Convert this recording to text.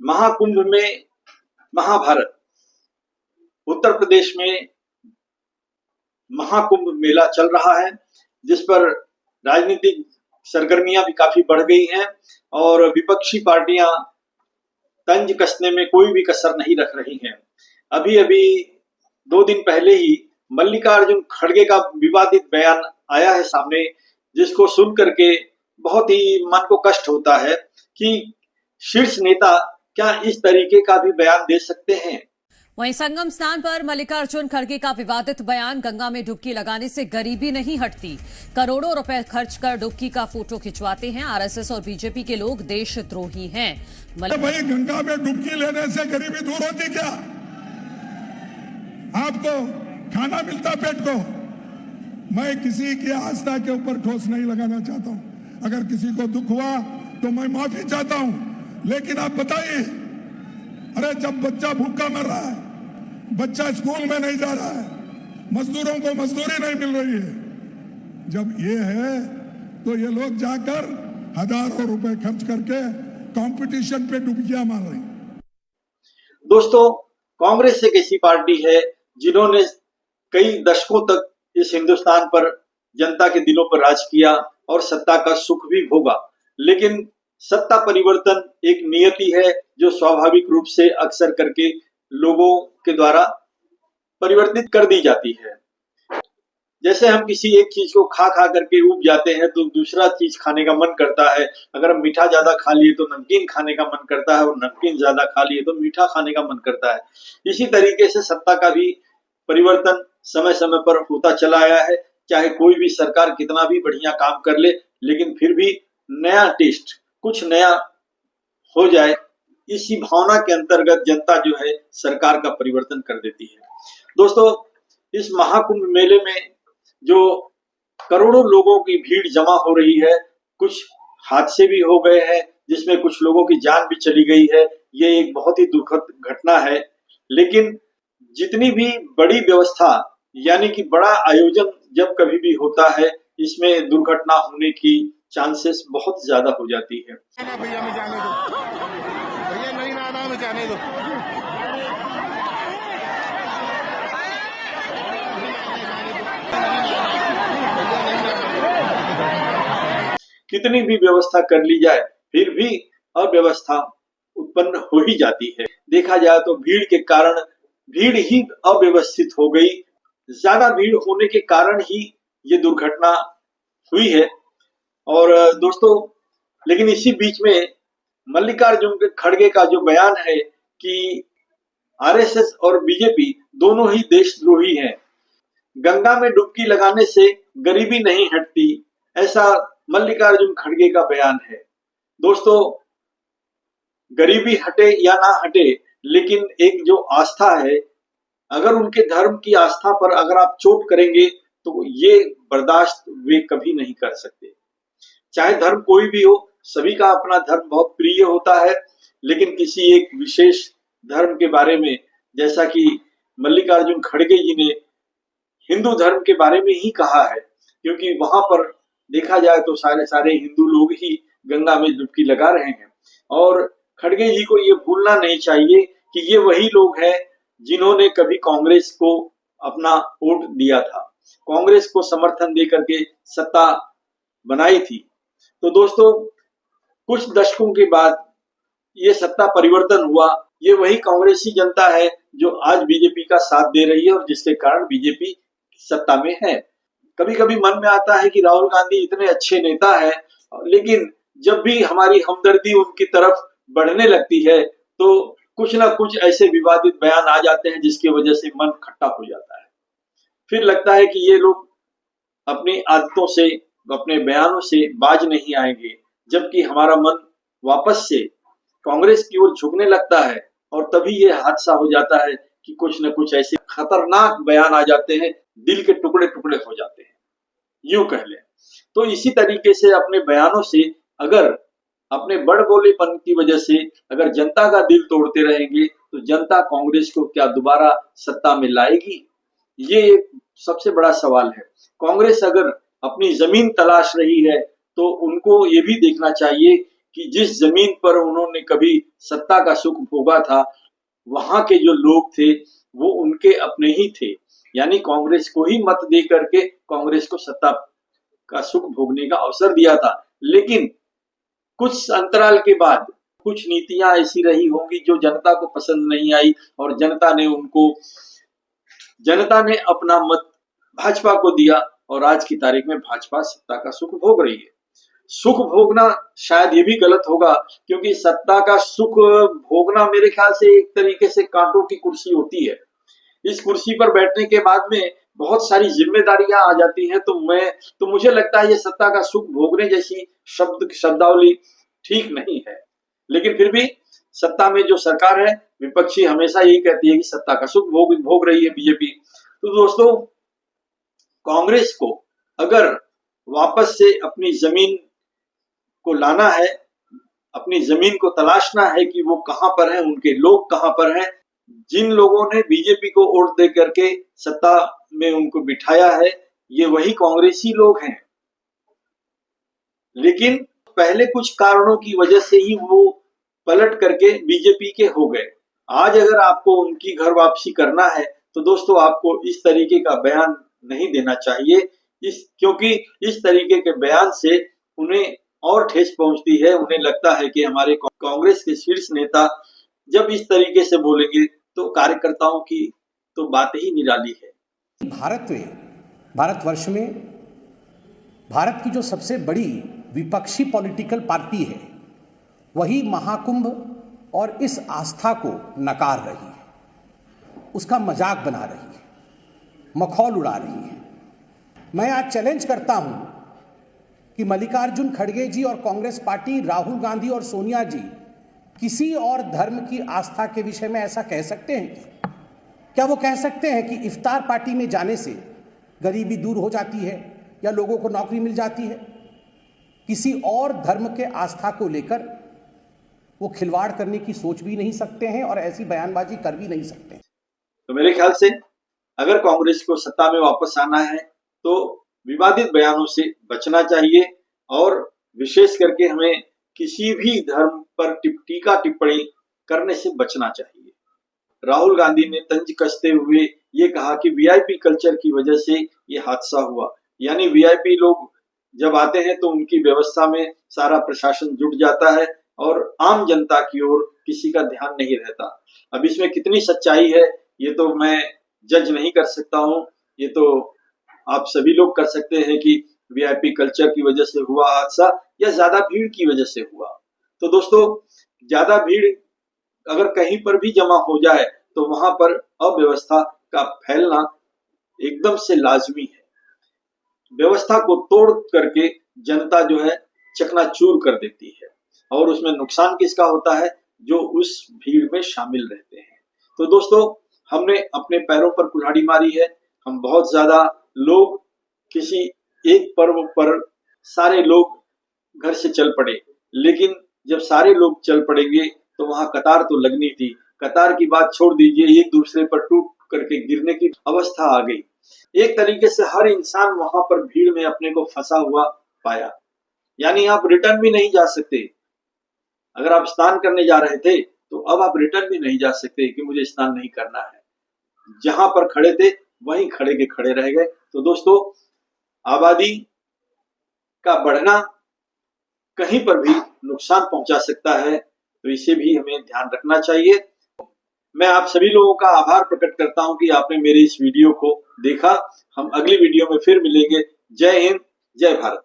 महाकुंभ में महाभारत, उत्तर प्रदेश में महाकुंभ मेला चल रहा है, जिस पर राजनीतिक सरगर्मियां भी काफी बढ़ गई हैं और विपक्षी पार्टियां तंज कसने में कोई भी कसर नहीं रख रही हैं। अभी अभी 2 दिन पहले ही मल्लिकार्जुन खड़गे का विवादित बयान आया है सामने, जिसको सुन करके बहुत ही मन को कष्ट होता है कि शीर्ष नेता क्या इस तरीके का भी बयान दे सकते हैं। वहीं संगम स्नान पर मल्लिकार्जुन खड़गे का विवादित बयान, गंगा में डुबकी लगाने से गरीबी नहीं हटती, करोड़ों रुपए खर्च कर डुबकी का फोटो खिंचवाते हैं, आरएसएस और बीजेपी के लोग देशद्रोही हैं। भाई गंगा में डुबकी लेने से गरीबी दूर होती क्या? आपको खाना मिलता पेट को? मैं किसी की आस्था के ऊपर ठोस नहीं लगाना चाहता हूं। अगर किसी को दुख हुआ तो मैं माफी चाहता हूं, लेकिन आप बताइए, अरे जब बच्चा भूखा मर रहा है, बच्चा स्कूल में नहीं जा रहा है, मजदूरों को मजदूरी नहीं मिल रही है, जब ये है तो ये लोग जाकर हजारों रुपए खर्च करके कंपटीशन पे डुबकियां मार रहे हैं। दोस्तों, कांग्रेस एक ऐसी पार्टी है जिन्होंने कई दशकों तक इस हिंदुस्तान पर, जनता के दिलों पर राज किया और सत्ता का सुख भी भोगा, लेकिन सत्ता परिवर्तन एक नियति है जो स्वाभाविक रूप से अक्सर करके लोगों के द्वारा परिवर्तित कर दी जाती है। जैसे हम किसी एक चीज को खा खा करके ऊब जाते हैं तो दूसरा चीज खाने का मन करता है। अगर हम मीठा ज्यादा खा लिए तो नमकीन खाने का मन करता है और नमकीन ज्यादा खा लिए तो मीठा खाने का मन करता है। इसी तरीके से सत्ता का भी परिवर्तन समय समय पर होता चला आया है। चाहे कोई भी सरकार कितना भी बढ़िया काम कर ले, लेकिन फिर भी नया टेस्ट, कुछ नया हो जाए, इसी भावना के अंतर्गत जनता जो है सरकार का परिवर्तन कर देती है। दोस्तों, इस महाकुंभ मेले में जो करोड़ों लोगों की भीड़ जमा हो रही है, कुछ हादसे भी हो गए हैं जिसमें कुछ लोगों की जान भी चली गई है। ये एक बहुत ही दुखद घटना है, लेकिन जितनी भी बड़ी व्यवस्था यानी कि बड़ा आयोजन जब कभी भी होता है, इसमें दुर्घटना होने की चांसेस बहुत ज्यादा हो जाती है। भैया में जाने दो, भैया नहीं ना में जाने दो। कितनी भी व्यवस्था कर ली जाए, फिर भी अव्यवस्था उत्पन्न हो ही जाती है। देखा जाए तो भीड़ के कारण भीड़ ही अव्यवस्थित हो गई, ज्यादा भीड़ होने के कारण ही ये दुर्घटना हुई है। और दोस्तों, लेकिन इसी बीच में मल्लिकार्जुन खड़गे का जो बयान है कि आरएसएस और बीजेपी दोनों ही देशद्रोही हैं, गंगा में डुबकी लगाने से गरीबी नहीं हटती, ऐसा मल्लिकार्जुन खड़गे का बयान है। दोस्तों, गरीबी हटे या ना हटे, लेकिन एक जो आस्था है, अगर उनके धर्म की आस्था पर अगर आप चोट करेंगे तो ये बर्दाश्त वे कभी नहीं कर सकते। चाहे धर्म कोई भी हो, सभी का अपना धर्म बहुत प्रिय होता है, लेकिन किसी एक विशेष धर्म के बारे में, जैसा कि मल्लिकार्जुन खड़गे जी ने हिंदू धर्म के बारे में ही कहा है, क्योंकि वहां पर देखा जाए तो सारे हिंदू लोग ही गंगा में डुबकी लगा रहे हैं। और खड़गे जी को ये भूलना नहीं चाहिए कि ये वही लोग हैं जिन्होंने कभी कांग्रेस को अपना वोट दिया था, कांग्रेस को समर्थन दे करके सत्ता बनाई थी। तो दोस्तों, कुछ दशकों के बाद ये सत्ता परिवर्तन हुआ। ये वही कांग्रेसी जनता है जो आज बीजेपी का साथ दे रही है और जिसके कारण बीजेपी सत्ता में है। कभी कभी मन में आता है कि राहुल गांधी इतने अच्छे नेता है, लेकिन जब भी हमारी हमदर्दी उनकी तरफ बढ़ने लगती है तो कुछ ना कुछ ऐसे विवादित बयान आ जाते हैं जिसकी वजह से मन खट्टा हो जाता है। फिर लगता है कि ये लोग अपनी आदतों से, अपने बयानों से बाज नहीं आएंगे, जबकि हमारा मन वापस से कांग्रेस की ओर झुकने लगता है और तभी ये हादसा हो जाता है कि कुछ न कुछ ऐसे खतरनाक बयान आ जाते हैं, दिल के टुकड़े टुकड़े हो जाते हैं, यूं कह लें। तो इसी तरीके से अपने बयानों से, अगर अपने बड़बोलेपन की वजह से अगर जनता का दिल तोड़ते रहेंगे तो जनता कांग्रेस को क्या दोबारा सत्ता में लाएगी? ये एक सबसे बड़ा सवाल है। कांग्रेस अगर अपनी जमीन तलाश रही है तो उनको ये भी देखना चाहिए कि जिस जमीन पर उन्होंने कभी सत्ता का सुख भोगा था, वहां के जो लोग थे वो उनके अपने ही थे, यानी कांग्रेस को ही मत दे करके कांग्रेस को सत्ता का सुख भोगने का अवसर दिया था। लेकिन कुछ अंतराल के बाद कुछ नीतियां ऐसी रही होंगी जो जनता को पसंद नहीं आई और जनता ने अपना मत भाजपा को दिया और आज की तारीख में भाजपा सत्ता का सुख भोग रही है। सुख भोगना शायद ये भी गलत होगा, क्योंकि सत्ता का सुख भोगना मेरे ख्याल से एक तरीके से कांटों की कुर्सी होती है। इस कुर्सी पर बैठने के बाद में बहुत सारी जिम्मेदारियां आ जाती हैं, तो मुझे लगता है ये सत्ता का सुख भोगने जैसी शब्दावली ठीक नहीं है। लेकिन फिर भी सत्ता में जो सरकार है, विपक्षी हमेशा यही कहती है कि सत्ता का सुख भोग रही है बीजेपी। तो दोस्तों, कांग्रेस को अगर वापस से अपनी जमीन को लाना है, अपनी जमीन को तलाशना है कि वो कहां पर है, उनके लोग कहां पर हैं, जिन लोगों ने बीजेपी को वोट दे करके सत्ता में उनको बिठाया है, ये वही कांग्रेसी लोग हैं। लेकिन पहले कुछ कारणों की वजह से ही वो पलट करके बीजेपी के हो गए। आज अगर आपको उनकी घर वापसी करना है तो दोस्तों आपको इस तरीके का बयान नहीं देना चाहिए, क्योंकि इस तरीके के बयान से उन्हें और ठेस पहुंचती है। उन्हें लगता है कि हमारे कांग्रेस के शीर्ष नेता जब इस तरीके से बोलेंगे तो कार्यकर्ताओं की तो बात ही निराली है। भारतवर्ष में भारत की जो सबसे बड़ी विपक्षी पॉलिटिकल पार्टी है, वही महाकुंभ और इस आस्था को नकार रही है, उसका मजाक बना रही है, मखौल उड़ा रही है। मैं आज चैलेंज करता हूं कि मल्लिकार्जुन खड़गे जी और कांग्रेस पार्टी, राहुल गांधी और सोनिया जी किसी और धर्म की आस्था के विषय में ऐसा कह सकते हैं? क्या वो कह सकते हैं कि इफ्तार पार्टी में जाने से गरीबी दूर हो जाती है या लोगों को नौकरी मिल जाती है? किसी और धर्म के आस्था को लेकर वो खिलवाड़ करने की सोच भी नहीं सकते हैं और ऐसी बयानबाजी कर भी नहीं सकते। तो मेरे ख्याल से अगर कांग्रेस को सत्ता में वापस आना है तो विवादित बयानों से बचना चाहिए और विशेष करके हमें किसी भी धर्म पर टीका टिप्पणी करने से बचना चाहिए। राहुल गांधी ने तंज कसते हुए ये कहा कि वीआईपी कल्चर की वजह से ये हादसा हुआ, यानी वीआईपी लोग जब आते हैं तो उनकी व्यवस्था में सारा प्रशासन जुट जाता है और आम जनता की ओर किसी का ध्यान नहीं रहता। अब इसमें कितनी सच्चाई है ये तो मैं जज नहीं कर सकता हूँ, ये तो आप सभी लोग कर सकते हैं कि वीआईपी कल्चर की वजह से हुआ हादसा या ज्यादा भीड़ की वजह से हुआ। तो दोस्तों, ज्यादा भीड़ अगर कहीं पर भी जमा हो जाए तो वहां पर अव्यवस्था का फैलना एकदम से लाजमी है। व्यवस्था को तोड़ करके जनता जो है चकनाचूर कर देती है और उसमें नुकसान किसका होता है? जो उस भीड़ में शामिल रहते हैं। तो दोस्तों, हमने अपने पैरों पर कुल्हाड़ी मारी है। हम बहुत ज्यादा लोग किसी एक पर्व पर सारे लोग घर से चल पड़े, लेकिन जब सारे लोग चल पड़ेंगे तो वहां कतार तो लगनी थी। कतार की बात छोड़ दीजिए, एक दूसरे पर टूट करके गिरने की अवस्था आ गई। एक तरीके से हर इंसान वहां पर भीड़ में अपने को फंसा हुआ पाया, यानी आप रिटर्न भी नहीं जा सकते। अगर आप स्नान करने जा रहे थे तो अब आप रिटर्न भी नहीं जा सकते कि मुझे स्नान नहीं करना है। जहां पर खड़े थे वहीं खड़े के खड़े रह गए। तो दोस्तों, आबादी का बढ़ना कहीं पर भी नुकसान पहुंचा सकता है, तो इसे भी हमें ध्यान रखना चाहिए। मैं आप सभी लोगों का आभार प्रकट करता हूं कि आपने मेरे इस वीडियो को देखा। हम अगली वीडियो में फिर मिलेंगे। जय हिंद, जय भारत।